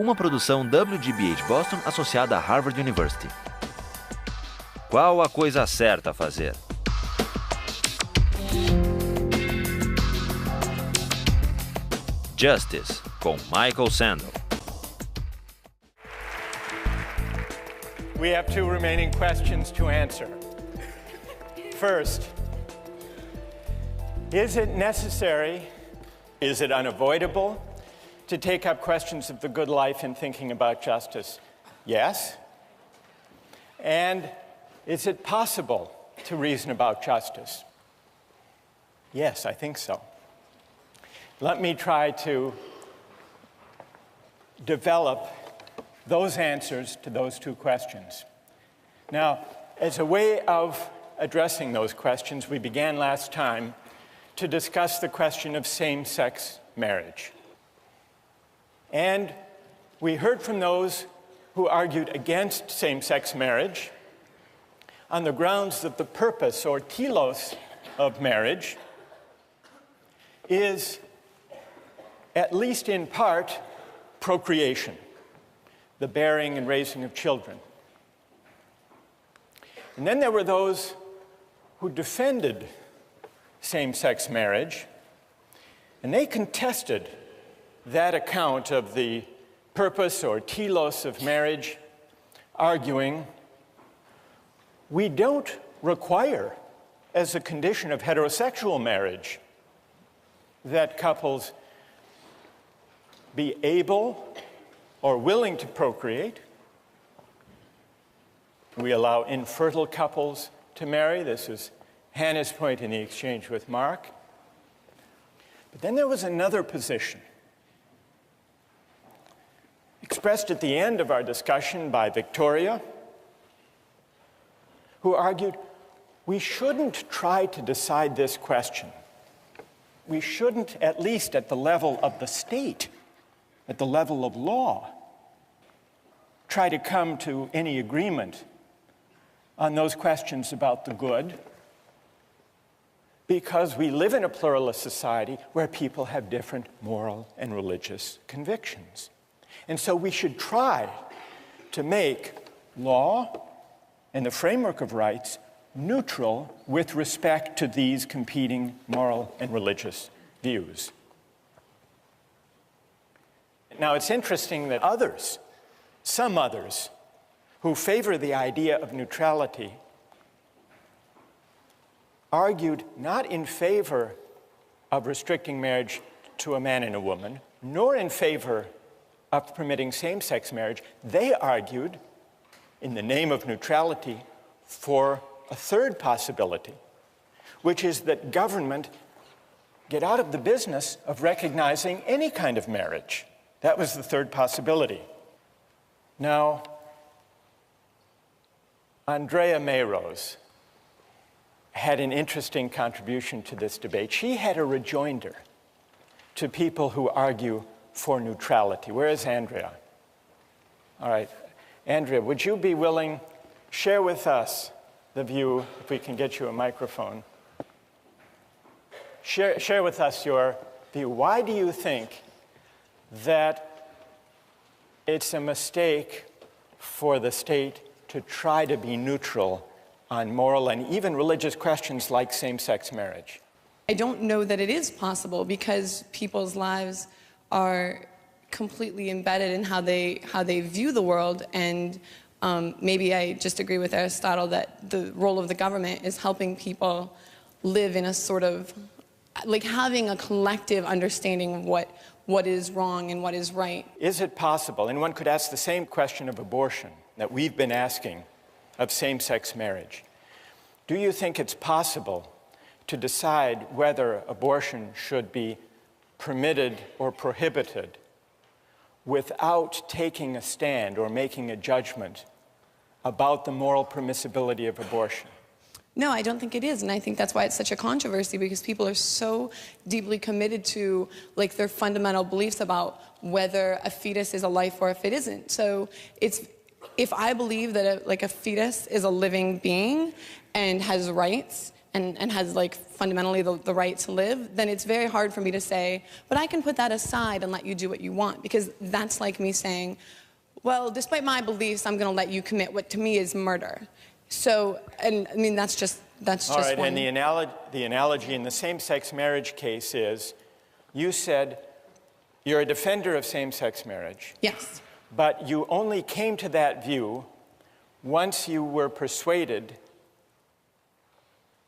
Uma produção WGBH Boston associada a Harvard University. Qual a coisa certa a fazer? Justice, com Michael Sandel. We have two remaining questions to answer. First, is it necessary, is it unavoidable, to take up questions of the good life in thinking about justice? Yes. And is it possible to reason about justice? Yes, I think so. Let me try to develop those answers to those two questions. Now, as a way of addressing those questions, we began last time to discuss the question of same-sex marriage. And we heard from those who argued against same-sex marriage on the grounds that the purpose or telos of marriage is, at least in part, procreation, the bearing and raising of children. And then there were those who defended same-sex marriage, and they contested that account of the purpose or telos of marriage, arguing, we don't require, as a condition of heterosexual marriage, that couples be able or willing to procreate. We allow infertile couples to marry. This is Hannah's point in the exchange with Mark. But then there was another position, expressed at the end of our discussion by Victoria, who argued we shouldn't try to decide this question. We shouldn't, at least at the level of the state, at the level of law, try to come to any agreement on those questions about the good, because we live in a pluralist society where people have different moral and religious convictions. And so we should try to make law and the framework of rights neutral with respect to these competing moral and religious views. Now, it's interesting that others, some others, who favor the idea of neutrality, argued not in favor of restricting marriage to a man and a woman, nor in favor of permitting same-sex marriage. They argued, in the name of neutrality, for a third possibility, which is that government get out of the business of recognizing any kind of marriage. That was the third possibility. Now, Andrea Mayrose had an interesting contribution to this debate. She had a rejoinder to people who argue for neutrality. Where is Andrea? All right. Andrea, would you be willing, share with us the view, if we can get you a microphone. Share with us your view. Why do you think that it's a mistake for the state to try to be neutral on moral and even religious questions like same-sex marriage? I don't know that it is possible, because people's lives are completely embedded in how they view the world, and maybe I just agree with Aristotle that the role of the government is helping people live in a sort of, like, having a collective understanding of what is wrong and what is right. Is it possible, and one could ask the same question of abortion that we've been asking of same-sex marriage, do you think it's possible to decide whether abortion should be permitted or prohibited without taking a stand or making a judgment about the moral permissibility of abortion? No, I don't think it is, and I think that's why it's such a controversy, because people are so deeply committed to, like, their fundamental beliefs about whether a fetus is a life or if it isn't. So if I believe that a fetus is a living being and has rights and has like fundamentally the right to live, then it's very hard for me to say, but I can put that aside and let you do what you want, because that's like me saying, well, despite my beliefs, I'm going to let you commit what to me is murder. So, and I mean, that's just All right, one. and the analogy in the same-sex marriage case is, you said you're a defender of same-sex marriage. Yes. But you only came to that view once you were persuaded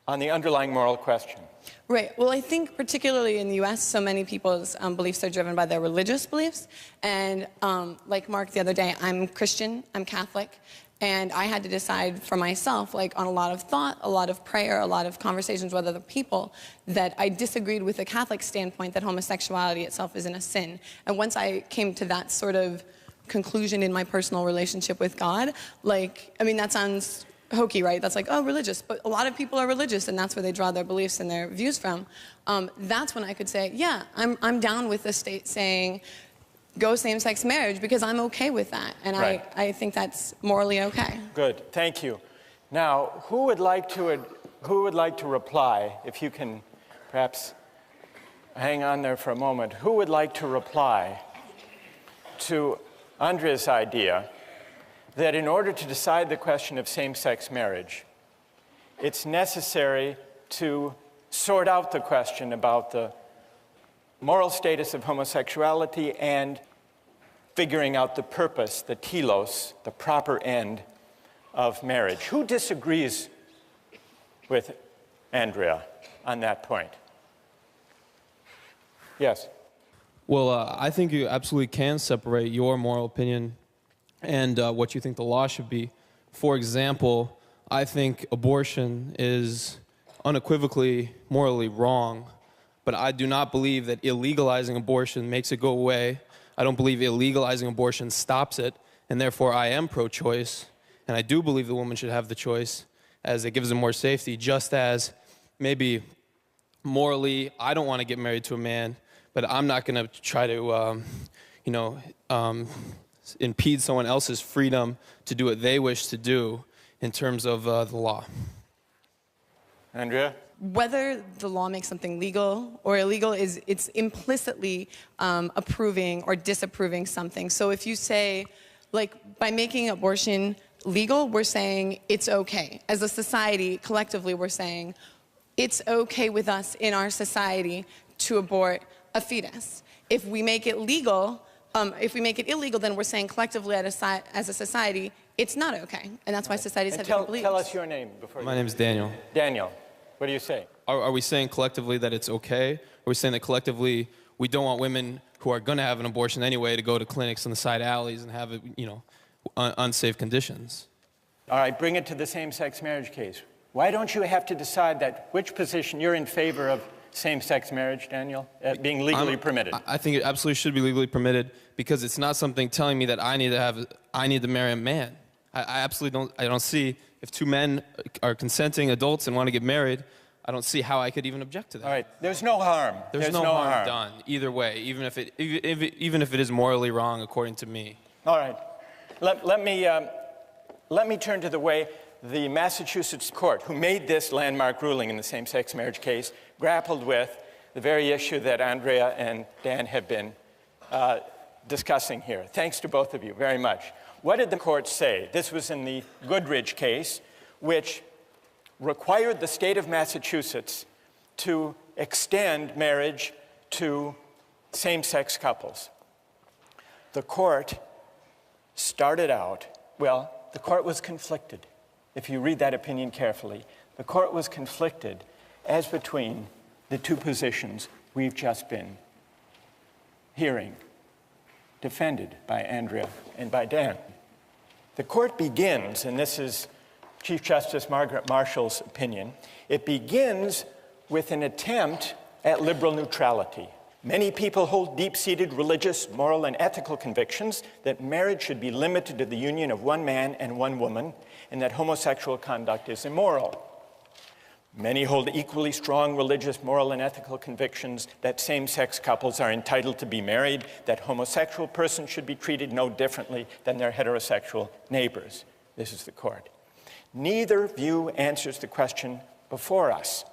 on the underlying moral question. Right. Well, I think particularly in the U.S., so many people's beliefs are driven by their religious beliefs. And like Mark the other day, I'm Christian, I'm Catholic, and I had to decide for myself, like on a lot of thought, a lot of prayer, a lot of conversations with other people, that I disagreed with the Catholic standpoint that homosexuality itself isn't a sin. And once I came to that sort of conclusion in my personal relationship with God, like, I mean, that sounds hokey, right? That's like, oh, religious. But a lot of people are religious, and that's where they draw their beliefs and their views from. That's when I could say, yeah, I'm down with the state saying, go same-sex marriage, because I'm okay with that. And right. I think that's morally okay. Good, thank you. Now, who would like to reply, if you can perhaps hang on there for a moment, who would like to reply to Andrea's idea that in order to decide the question of same-sex marriage, it's necessary to sort out the question about the moral status of homosexuality and figuring out the purpose, the telos, the proper end of marriage? Who disagrees with Andrea on that point? Yes? Well, I think you absolutely can separate your moral opinion and what you think the law should be. For example, I think abortion is unequivocally morally wrong, but I do not believe that illegalizing abortion makes it go away. I don't believe illegalizing abortion stops it, and therefore I am pro-choice, and I do believe the woman should have the choice, as it gives them more safety, just as maybe morally I don't want to get married to a man, but I'm not going to try to, impede someone else's freedom to do what they wish to do in terms of the law. Andrea? Whether the law makes something legal or illegal it's implicitly approving or disapproving something. So if you say, like, by making abortion legal, we're saying it's okay. As a society, collectively, we're saying it's okay with us in our society to abort a fetus. If we make it legal, if we make it illegal, then we're saying collectively as a society, it's not okay. And that's why societies have different beliefs. Tell us your name before My name is Daniel. Daniel, what do you say? Are we saying collectively that it's okay? Are we saying that collectively we don't want women who are going to have an abortion anyway to go to clinics in the side alleys and have it, unsafe conditions? All right, bring it to the same-sex marriage case. Why don't you have to decide that which position you're in favor of same-sex marriage, Daniel, being legally permitted? I think it absolutely should be legally permitted, because it's not something telling me that I need to marry a man. I absolutely don't see, if two men are consenting adults and want to get married, I don't see how I could even object to that. All right, there's no harm. There's no harm done either way, even if it is morally wrong according to me. All right, let me turn to the way the Massachusetts court, who made this landmark ruling in the same-sex marriage case, grappled with the very issue that Andrea and Dan have been discussing here. Thanks to both of you very much. What did the court say? This was in the Goodridge case, which required the state of Massachusetts to extend marriage to same-sex couples. The court started out, well, the court was conflicted. If you read that opinion carefully, the court was conflicted as between the two positions we've just been hearing, defended by Andrea and by Dan. The court begins, and this is Chief Justice Margaret Marshall's opinion, it begins with an attempt at liberal neutrality. Many people hold deep-seated religious, moral, and ethical convictions that marriage should be limited to the union of one man and one woman, and that homosexual conduct is immoral. Many hold equally strong religious, moral, and ethical convictions that same-sex couples are entitled to be married, that homosexual persons should be treated no differently than their heterosexual neighbors. This is the court. Neither view answers the question before us.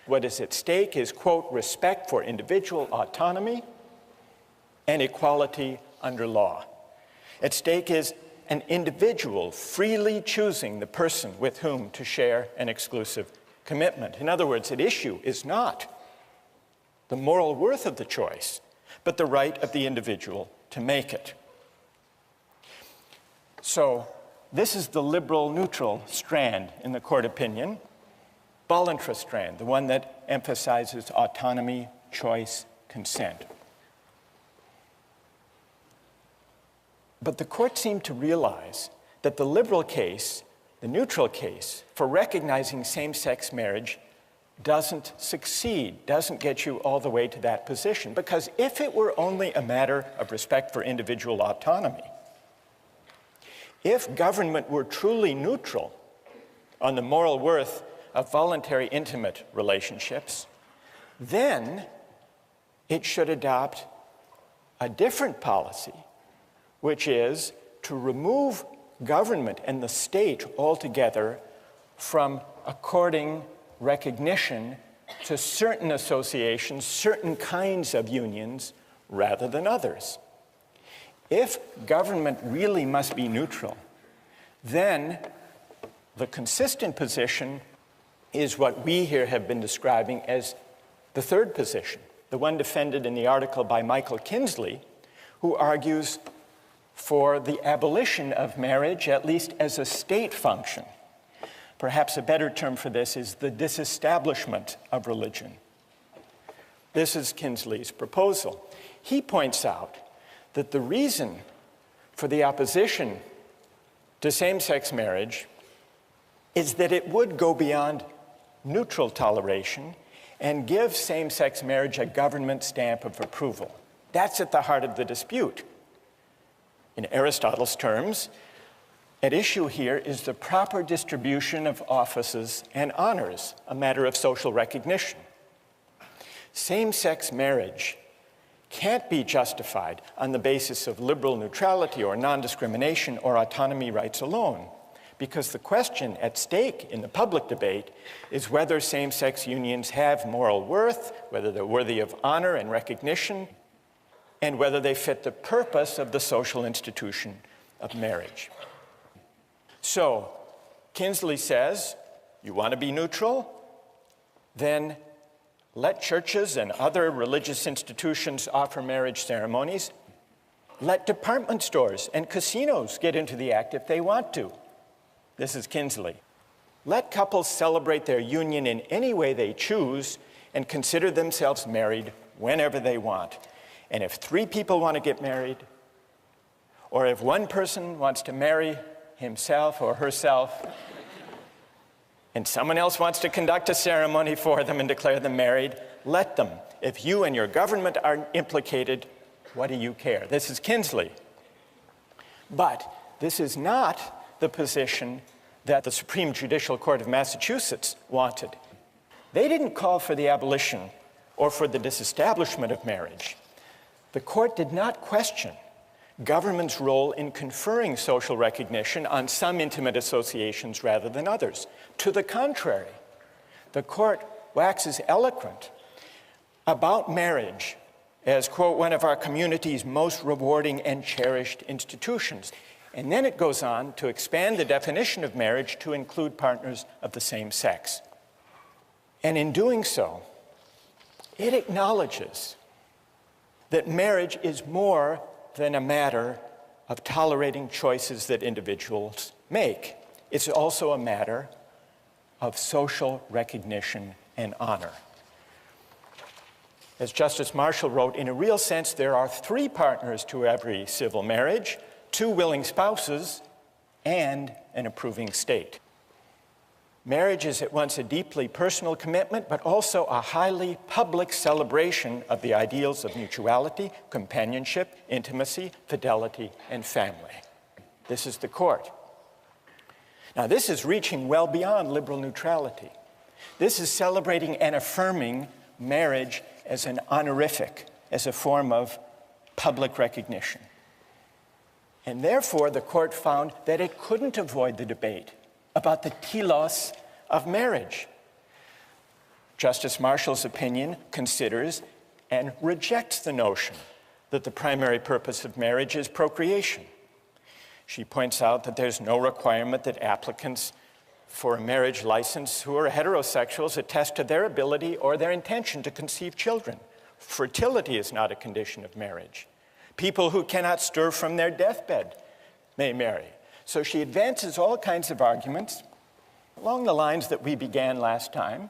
What is at stake is, quote, respect for individual autonomy and equality under law. At stake is an individual freely choosing the person with whom to share an exclusive commitment. In other words, at issue is not the moral worth of the choice, but the right of the individual to make it. So, this is the liberal neutral strand in the court opinion. Voluntary strand, the one that emphasizes autonomy, choice, consent. But the court seemed to realize that the liberal case, the neutral case, for recognizing same-sex marriage doesn't succeed, doesn't get you all the way to that position. Because if it were only a matter of respect for individual autonomy, if government were truly neutral on the moral worth of voluntary intimate relationships, then it should adopt a different policy, which is to remove government and the state altogether from according recognition to certain associations, certain kinds of unions, rather than others. If government really must be neutral, then the consistent position is what we here have been describing as the third position, the one defended in the article by Michael Kinsley, who argues for the abolition of marriage, at least as a state function. Perhaps a better term for this is the disestablishment of religion. This is Kinsley's proposal. He points out that the reason for the opposition to same-sex marriage is that it would go beyond neutral toleration and give same-sex marriage a government stamp of approval. That's at the heart of the dispute. In Aristotle's terms, at issue here is the proper distribution of offices and honors, a matter of social recognition. Same-sex marriage can't be justified on the basis of liberal neutrality or non-discrimination or autonomy rights alone, because the question at stake in the public debate is whether same-sex unions have moral worth, whether they're worthy of honor and recognition, and whether they fit the purpose of the social institution of marriage. So, Kinsley says, you want to be neutral? Then let churches and other religious institutions offer marriage ceremonies. Let department stores and casinos get into the act if they want to. This is Kinsley. Let couples celebrate their union in any way they choose and consider themselves married whenever they want. And if 3 people want to get married, or if one person wants to marry himself or herself, and someone else wants to conduct a ceremony for them and declare them married, let them. If you and your government are implicated, what do you care? This is Kinsley. But this is not the position that the Supreme Judicial Court of Massachusetts wanted. They didn't call for the abolition or for the disestablishment of marriage. The court did not question government's role in conferring social recognition on some intimate associations rather than others. To the contrary, the court waxes eloquent about marriage as, quote, one of our community's most rewarding and cherished institutions. And then it goes on to expand the definition of marriage to include partners of the same sex. And in doing so, it acknowledges that marriage is more than a matter of tolerating choices that individuals make. It's also a matter of social recognition and honor. As Justice Marshall wrote, in a real sense, there are 3 partners to every civil marriage: 2 willing spouses and an approving state. Marriage is at once a deeply personal commitment, but also a highly public celebration of the ideals of mutuality, companionship, intimacy, fidelity, and family. This is the court. Now, this is reaching well beyond liberal neutrality. This is celebrating and affirming marriage as an honorific, as a form of public recognition. And therefore, the court found that it couldn't avoid the debate about the telos of marriage. Justice Marshall's opinion considers and rejects the notion that the primary purpose of marriage is procreation. She points out that there's no requirement that applicants for a marriage license who are heterosexuals attest to their ability or their intention to conceive children. Fertility is not a condition of marriage. People who cannot stir from their deathbed may marry. So she advances all kinds of arguments along the lines that we began last time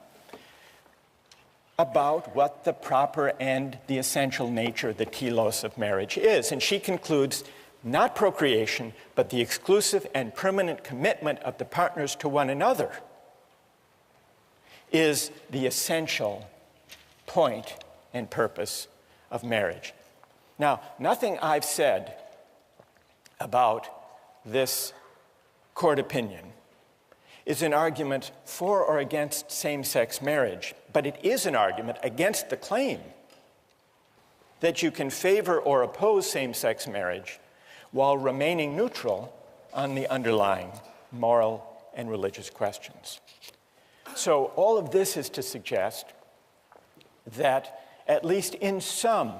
about what the proper and the essential nature, the telos of marriage is. And she concludes not procreation, but the exclusive and permanent commitment of the partners to one another is the essential point and purpose of marriage. Now, nothing I've said about this court opinion is an argument for or against same-sex marriage, but it is an argument against the claim that you can favor or oppose same-sex marriage while remaining neutral on the underlying moral and religious questions. So all of this is to suggest that at least in some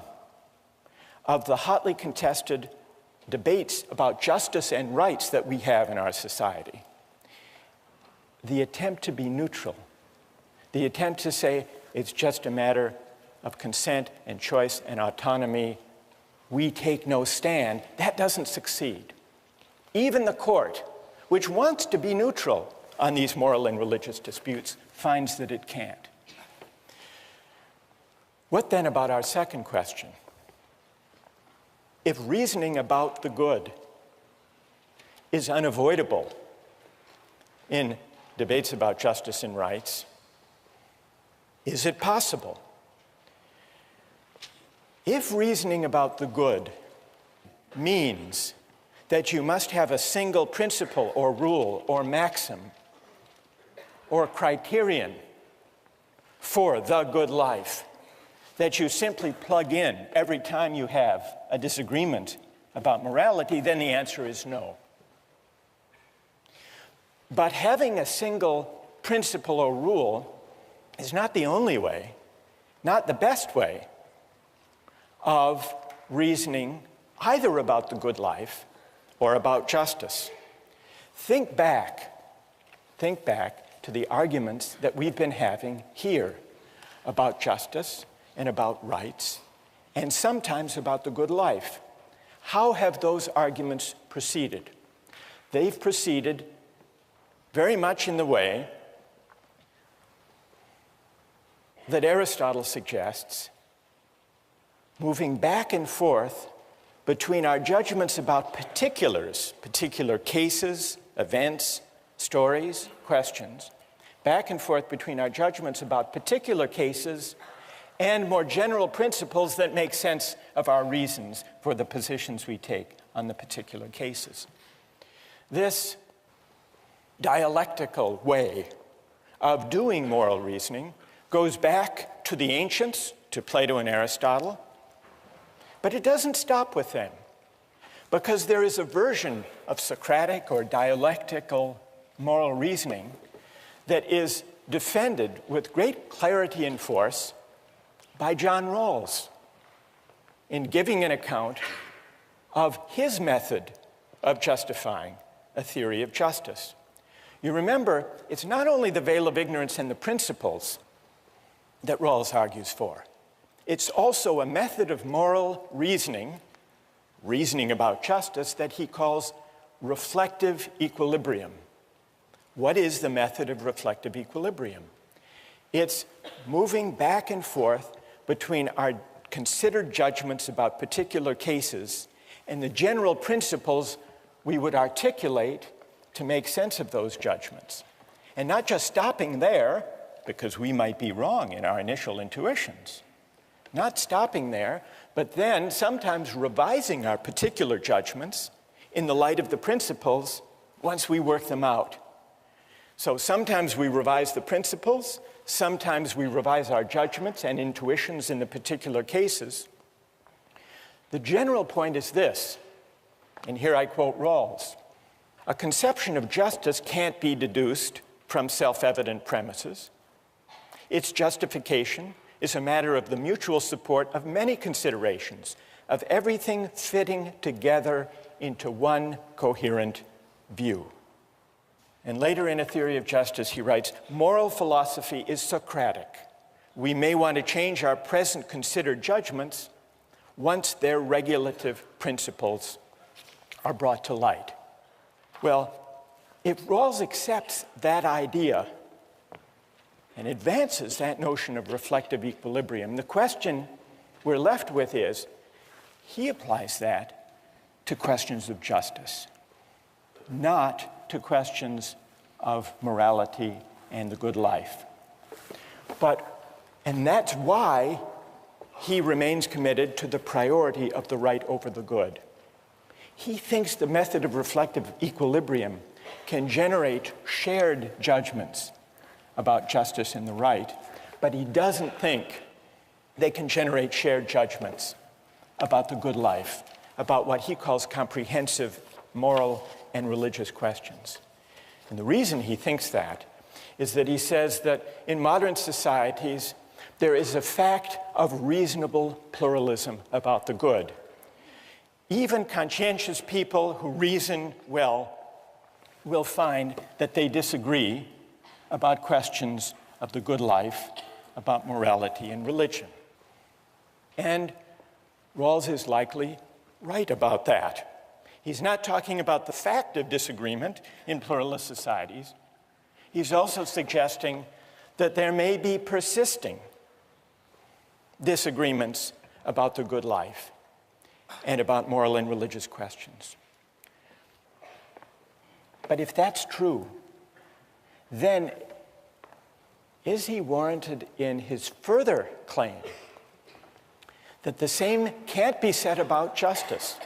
of the hotly contested debates about justice and rights that we have in our society, the attempt to be neutral, the attempt to say it's just a matter of consent and choice and autonomy, we take no stand, that doesn't succeed. Even the court, which wants to be neutral on these moral and religious disputes, finds that it can't. What then about our second question? If reasoning about the good is unavoidable in debates about justice and rights, is it possible? If reasoning about the good means that you must have a single principle or rule or maxim or criterion for the good life that you simply plug in every time you have a disagreement about morality, then the answer is no. But having a single principle or rule is not the only way, not the best way of reasoning either about the good life or about justice. Think back to the arguments that we've been having here about justice and about rights, and sometimes about the good life. How have those arguments proceeded? They've proceeded very much in the way that Aristotle suggests, moving back and forth between our judgments about particulars, particular cases, events, stories, questions, back and forth between our judgments about particular cases and more general principles that make sense of our reasons for the positions we take on the particular cases. This dialectical way of doing moral reasoning goes back to the ancients, to Plato and Aristotle, but it doesn't stop with them, because there is a version of Socratic or dialectical moral reasoning that is defended with great clarity and force by John Rawls in giving an account of his method of justifying a theory of justice. You remember, it's not only the veil of ignorance and the principles that Rawls argues for. It's also a method of moral reasoning, reasoning about justice, that he calls reflective equilibrium. What is the method of reflective equilibrium? It's moving back and forth between our considered judgments about particular cases and the general principles we would articulate to make sense of those judgments. And not just stopping there, because we might be wrong in our initial intuitions. Not stopping there, but then sometimes revising our particular judgments in the light of the principles once we work them out. So sometimes we revise the principles, sometimes we revise our judgments and intuitions in the particular cases. The general point is this, and here I quote Rawls: a conception of justice can't be deduced from self-evident premises. Its justification is a matter of the mutual support of many considerations, of everything fitting together into one coherent view. And later in A Theory of Justice, he writes, moral philosophy is Socratic. We may want to change our present considered judgments once their regulative principles are brought to light. Well, if Rawls accepts that idea and advances that notion of reflective equilibrium, the question we're left with is, he applies that to questions of justice, not to questions of morality and the good life. And that's why he remains committed to the priority of the right over the good. He thinks the method of reflective equilibrium can generate shared judgments about justice and the right, but he doesn't think they can generate shared judgments about the good life, about what he calls comprehensive moral and religious questions. And the reason he thinks that is that he says that in modern societies, there is a fact of reasonable pluralism about the good. Even conscientious people who reason well will find that they disagree about questions of the good life, about morality and religion. And Rawls is likely right about that. He's not talking about the fact of disagreement in pluralist societies. He's also suggesting that there may be persisting disagreements about the good life and about moral and religious questions. But if that's true, then is he warranted in his further claim that the same can't be said about justice?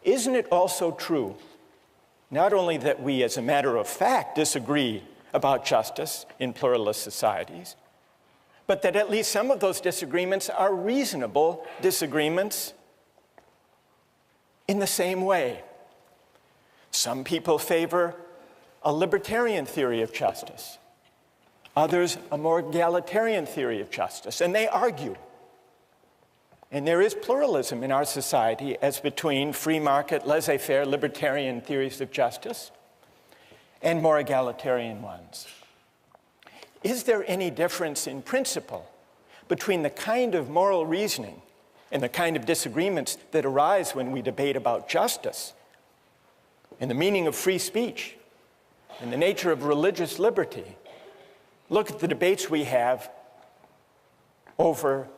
Isn't it also true, not only that we as a matter of fact disagree about justice in pluralist societies, but that at least some of those disagreements are reasonable disagreements in the same way? Some people favor a libertarian theory of justice, others a more egalitarian theory of justice, and they argue. And there is pluralism in our society as between free market, laissez-faire, libertarian theories of justice and more egalitarian ones. Is there any difference in principle between the kind of moral reasoning and the kind of disagreements that arise when we debate about justice and the meaning of free speech and the nature of religious liberty? Look at the debates we have over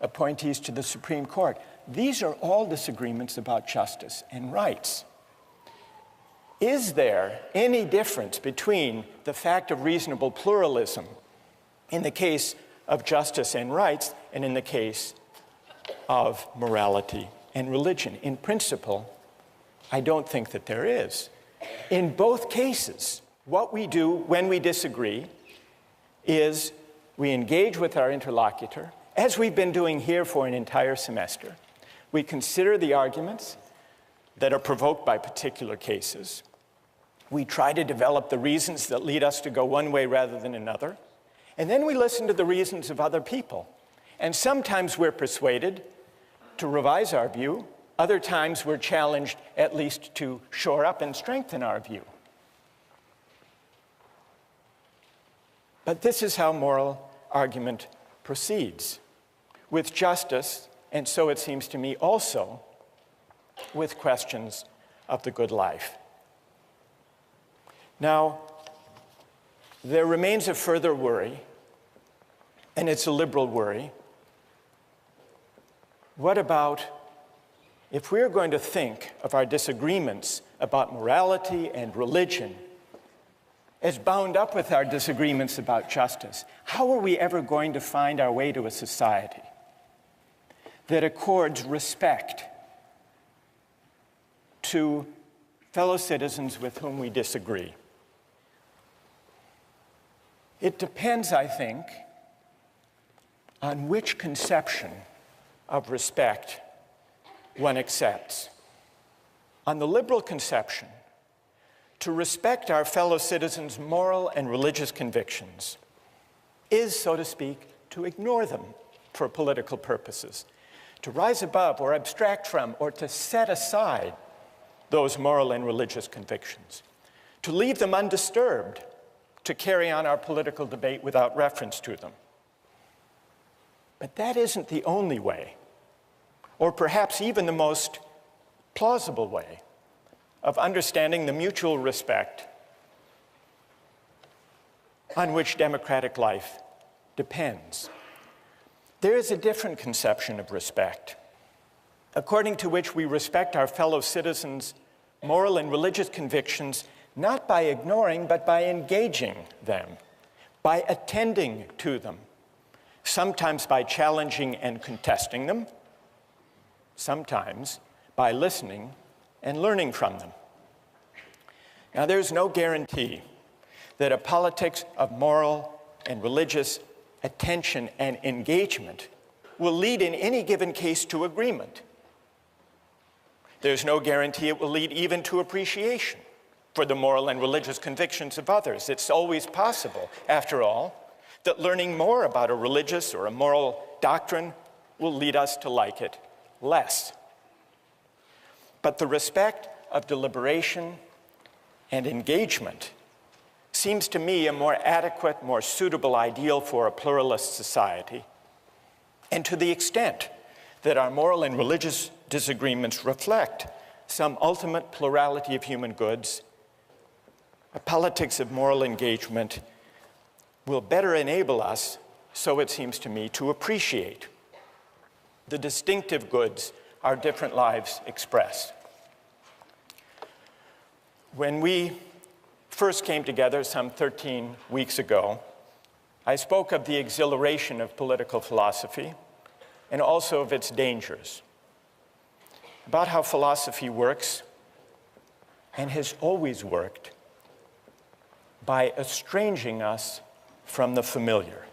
appointees to the Supreme Court. These are all disagreements about justice and rights. Is there any difference between the fact of reasonable pluralism in the case of justice and rights and in the case of morality and religion? In principle, I don't think that there is. In both cases, what we do when we disagree is we engage with our interlocutor, as we've been doing here for an entire semester. We consider the arguments that are provoked by particular cases. We try to develop the reasons that lead us to go one way rather than another. And then we listen to the reasons of other people. And sometimes we're persuaded to revise our view. Other times we're challenged at least to shore up and strengthen our view. But this is how moral argument proceeds. With justice, and so it seems to me also with questions of the good life. Now, there remains a further worry, and it's a liberal worry. What about if we're going to think of our disagreements about morality and religion as bound up with our disagreements about justice? How are we ever going to find our way to a society that accords respect to fellow citizens with whom we disagree? It depends, I think, on which conception of respect one accepts. On the liberal conception, to respect our fellow citizens' moral and religious convictions is, so to speak, to ignore them for political purposes, to rise above or abstract from or to set aside those moral and religious convictions, to leave them undisturbed, to carry on our political debate without reference to them. But that isn't the only way, or perhaps even the most plausible way, of understanding the mutual respect on which democratic life depends. There is a different conception of respect, according to which we respect our fellow citizens' moral and religious convictions not by ignoring, but by engaging them, by attending to them, sometimes by challenging and contesting them, sometimes by listening and learning from them. Now, there's no guarantee that a politics of moral and religious attention and engagement will lead in any given case to agreement. There's no guarantee it will lead even to appreciation for the moral and religious convictions of others. It's always possible, after all, that learning more about a religious or a moral doctrine will lead us to like it less. But the respect of deliberation and engagement seems to me a more adequate, more suitable ideal for a pluralist society. And to the extent that our moral and religious disagreements reflect some ultimate plurality of human goods, a politics of moral engagement will better enable us, so it seems to me, to appreciate the distinctive goods our different lives express. When we first came together some 13 weeks ago, I spoke of the exhilaration of political philosophy and also of its dangers, about how philosophy works and has always worked by estranging us from the familiar,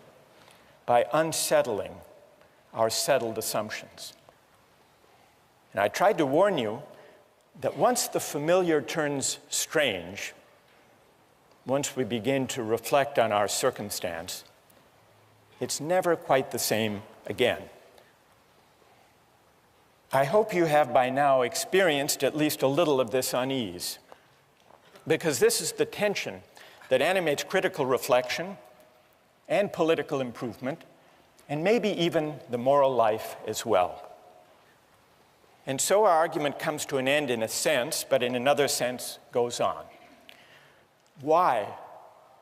by unsettling our settled assumptions. And I tried to warn you that once the familiar turns strange, once we begin to reflect on our circumstance, it's never quite the same again. I hope you have by now experienced at least a little of this unease, because this is the tension that animates critical reflection and political improvement, and maybe even the moral life as well. And so our argument comes to an end in a sense, but in another sense goes on. Why,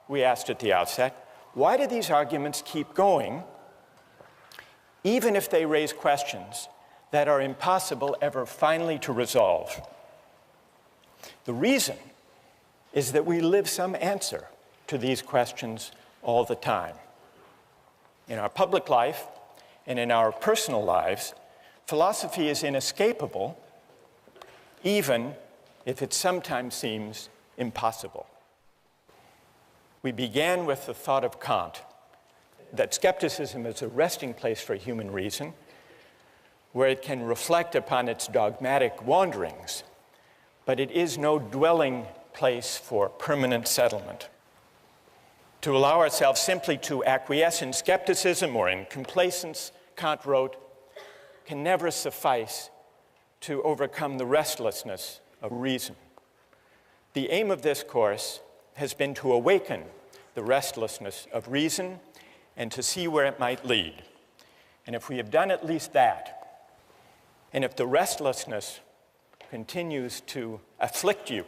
we asked at the outset, why do these arguments keep going, even if they raise questions that are impossible ever finally to resolve? The reason is that we live some answer to these questions all the time. In our public life and in our personal lives, philosophy is inescapable, even if it sometimes seems impossible. We began with the thought of Kant, that skepticism is a resting place for human reason, where it can reflect upon its dogmatic wanderings, but it is no dwelling place for permanent settlement. To allow ourselves simply to acquiesce in skepticism or in complacence, Kant wrote, can never suffice to overcome the restlessness of reason. The aim of this course has been to awaken the restlessness of reason and to see where it might lead. And if we have done at least that, and if the restlessness continues to afflict you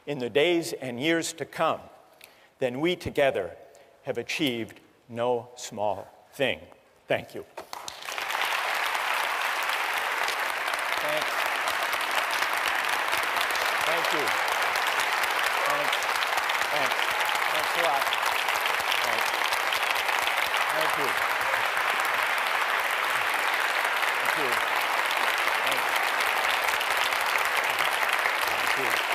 in the days and years to come, then we together have achieved no small thing. Thank you. Thanks. Thank you. Thanks. Thanks. Thanks a lot. Thanks. Thank you. Thank you. Thanks. Thank you.